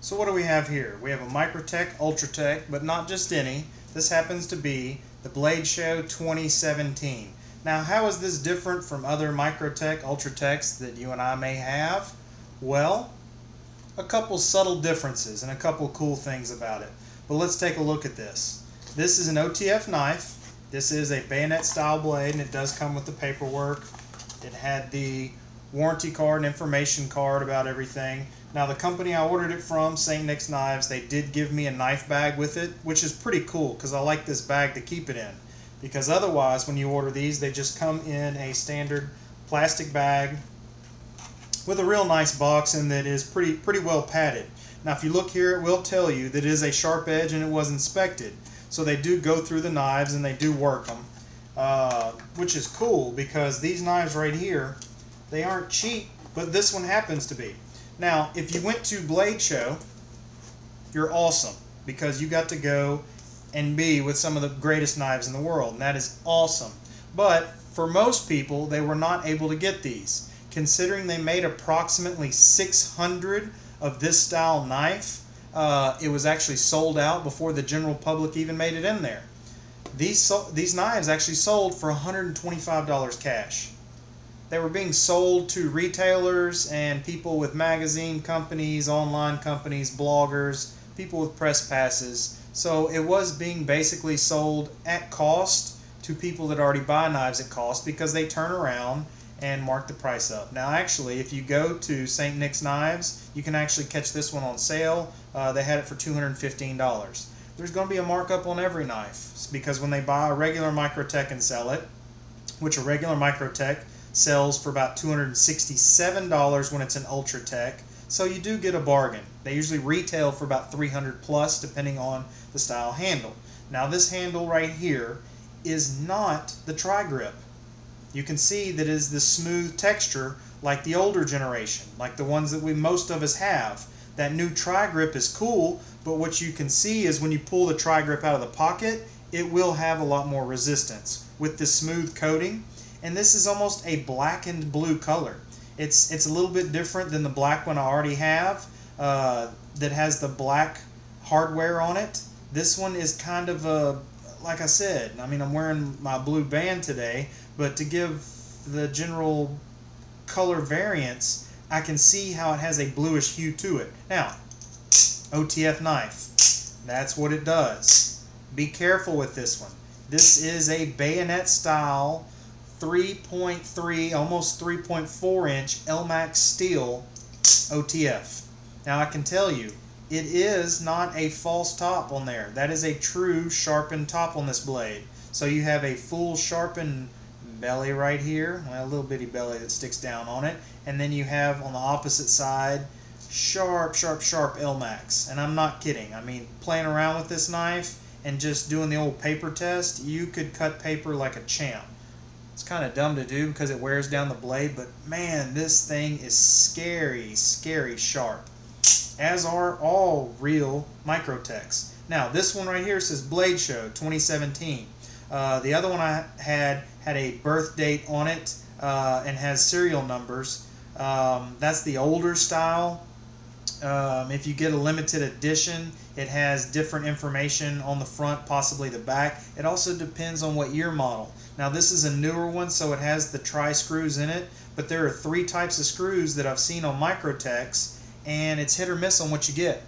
So what do we have here? We have a Microtech Ultratech, but not just any. This happens to be the Blade Show 2017. Now, how is this different from other Microtech Ultratechs that you and I may have? Well, a couple subtle differences and a couple cool things about it. But let's take a look at this. This is an OTF knife. This is a bayonet style blade, and it does come with the paperwork. It had the warranty card and information card about everything. Now, the company I ordered it from, St. Nick's Knives, they did give me a knife bag with it, which is pretty cool because I like this bag to keep it in. Because otherwise, when you order these, they just come in a standard plastic bag with a real nice box and that is pretty well padded. Now, if you look here, it will tell you that it is a sharp edge and it was inspected. So they do go through the knives and they do work them, which is cool because these knives right here, they aren't cheap, but this one happens to be. Now, if you went to Blade Show, you're awesome because you got to go and be with some of the greatest knives in the world, and that is awesome. But for most people, they were not able to get these. Considering they made approximately 600 of this style knife, it was actually sold out before the general public even made it in there. These knives actually sold for $125 cash. They were being sold to retailers and people with magazine companies, online companies, bloggers, people with press passes. So it was being basically sold at cost to people that already buy knives at cost because they turn around and mark the price up. Now, actually, if you go to St. Nick's Knives, you can actually catch this one on sale. They had it for $215. There's going to be a markup on every knife because when they buy a regular Microtech and sell it, which a regular Microtech sells for about $267 when it's an Ultratech, so you do get a bargain. They usually retail for about $300 plus depending on the style handle. Now, this handle right here is not the tri-grip. You can see that it is the smooth texture like the older generation, like the ones that most of us have. That new tri-grip is cool, but what you can see is when you pull the tri-grip out of the pocket, it will have a lot more resistance with this smooth coating. And this is almost a black and blue color. It's a little bit different than the black one I already have that has the black hardware on it. This one is kind of a, like I said, I mean, I'm wearing my blue band today, but to give the general color variance, I can see how it has a bluish hue to it. Now, OTF knife, that's what it does. Be careful with this one. This is a bayonet style 3.3, almost 3.4 inch Elmax steel OTF. Now, I can tell you, it is not a false top on there. That is a true sharpened top on this blade. So you have a full sharpened belly right here, well, a little bitty belly that sticks down on it, and then you have on the opposite side sharp Elmax. And I'm not kidding. I mean, playing around with this knife and just doing the old paper test, you could cut paper like a champ. It's kind of dumb to do because it wears down the blade, but man, this thing is scary sharp, as are all real Microtechs. Now, this one right here says Blade Show 2017. The other one I had a birth date on it and has serial numbers. That's the older style. If you get a limited edition, it has different information on the front, possibly the back. It also depends on what year model. Now, this is a newer one, so it has the tri-screws in it, but there are 3 types of screws that I've seen on Microtechs, and it's hit or miss on what you get.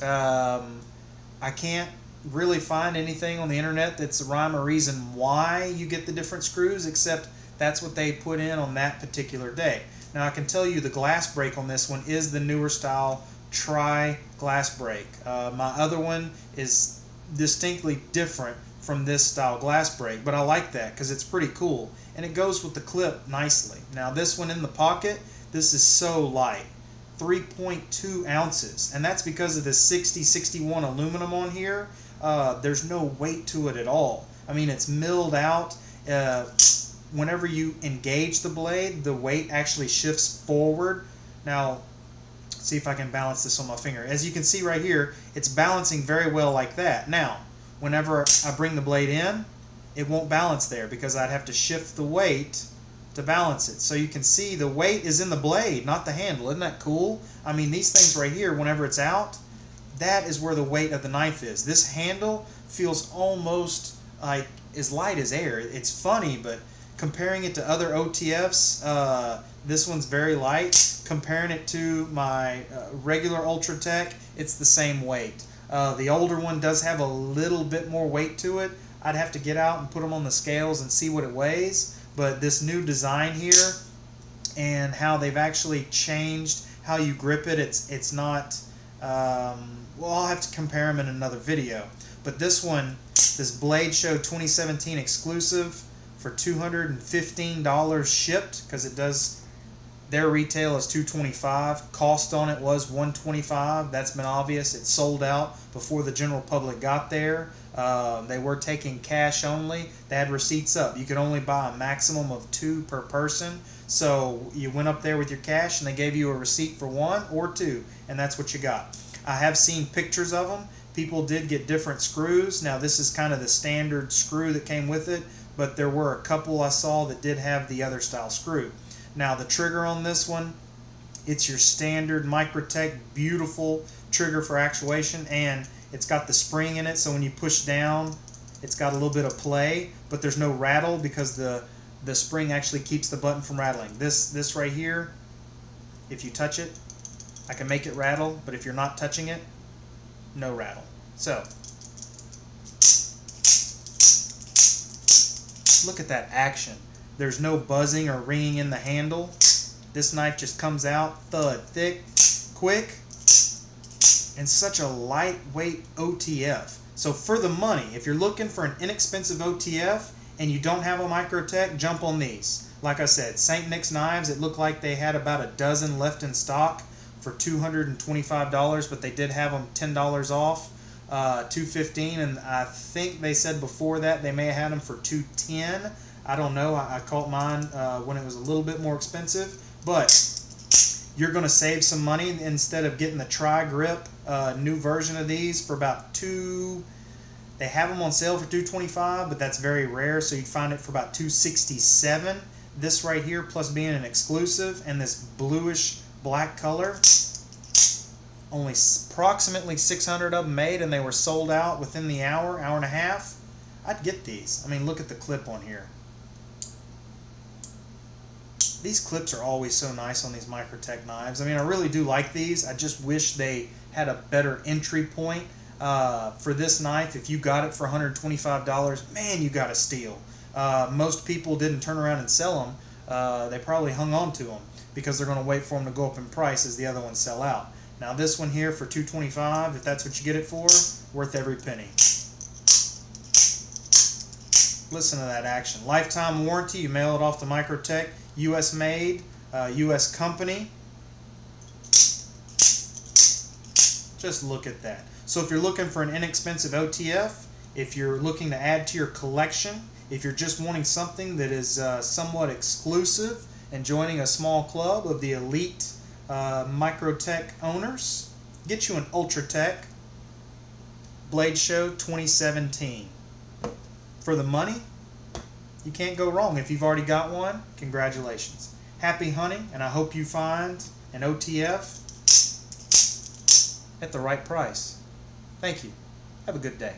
I can't really find anything on the internet that's a rhyme or reason why you get the different screws, except that's what they put in on that particular day. Now, I can tell you the glass break on this one is the newer style tri-glass break. My other one is distinctly different from this style glass break, but I like that because it's pretty cool and it goes with the clip nicely. Now, this one in the pocket, this is so light, 3.2 ounces, and that's because of the 6061 aluminum on here. There's no weight to it at all. I mean, it's milled out. Whenever you engage the blade, the weight actually shifts forward. Now, let's see if I can balance this on my finger. As you can see right here, it's balancing very well like that. Now, whenever I bring the blade in, it won't balance there because I'd have to shift the weight to balance it. So you can see the weight is in the blade, not the handle. Isn't that cool? I mean, these things right here, whenever it's out, that is where the weight of the knife is. This handle feels almost like as light as air. It's funny, but comparing it to other OTFs, this one's very light. Comparing it to my regular Ultratech, it's the same weight. The older one does have a little bit more weight to it. I'd have to get out and put them on the scales and see what it weighs. But this new design here and how they've actually changed how you grip it, it's not, well, I'll have to compare them in another video. But this one, this Blade Show 2017 exclusive for $215 shipped, because it does, their retail is $225. Cost on it was $125. That's been obvious. It sold out before the general public got there. They were taking cash only. They had receipts up. You could only buy a maximum of 2 per person. So you went up there with your cash and they gave you a receipt for 1 or 2, and that's what you got. I have seen pictures of them. People did get different screws. Now this is kind of the standard screw that came with it, but there were a couple I saw that did have the other style screw. Now the trigger on this one, it's your standard Microtech, beautiful trigger for actuation, and it's got the spring in it, so when you push down, it's got a little bit of play, but there's no rattle because the spring actually keeps the button from rattling. This right here, if you touch it, I can make it rattle, but if you're not touching it, no rattle. So, look at that action. There's no buzzing or ringing in the handle. This knife just comes out, thud, thick, quick, and such a lightweight OTF. So for the money, if you're looking for an inexpensive OTF and you don't have a Microtech, jump on these. Like I said, St. Nick's knives, it looked like they had about a dozen left in stock for $225, but they did have them $10 off, $215, and I think they said before that they may have had them for $210. I don't know. I caught mine when it was a little bit more expensive, but you're going to save some money instead of getting the Tri-Grip new version of these for about they have them on sale for $225, but that's very rare, so you'd find it for about $267. This right here, plus being an exclusive, and this bluish black color, only approximately 600 of them made, and they were sold out within the hour and a half. I'd get these. I mean, look at the clip on here. These clips are always so nice on these Microtech knives. I mean, I really do like these. I just wish they had a better entry point for this knife. If you got it for $125, man, you got a steal. Most people didn't turn around and sell them. They probably hung on to them because they're going to wait for them to go up in price as the other ones sell out. Now this one here for $225, if that's what you get it for, worth every penny. Listen to that action. Lifetime warranty. You mail it off to Microtech. U.S. made, U.S. company. Just look at that. So if you're looking for an inexpensive OTF, if you're looking to add to your collection, if you're just wanting something that is somewhat exclusive and joining a small club of the elite Microtech owners, get you an Ultratech Blade Show 2017. For the money, you can't go wrong. If you've already got one, congratulations. Happy hunting, and I hope you find an OTF at the right price. Thank you. Have a good day.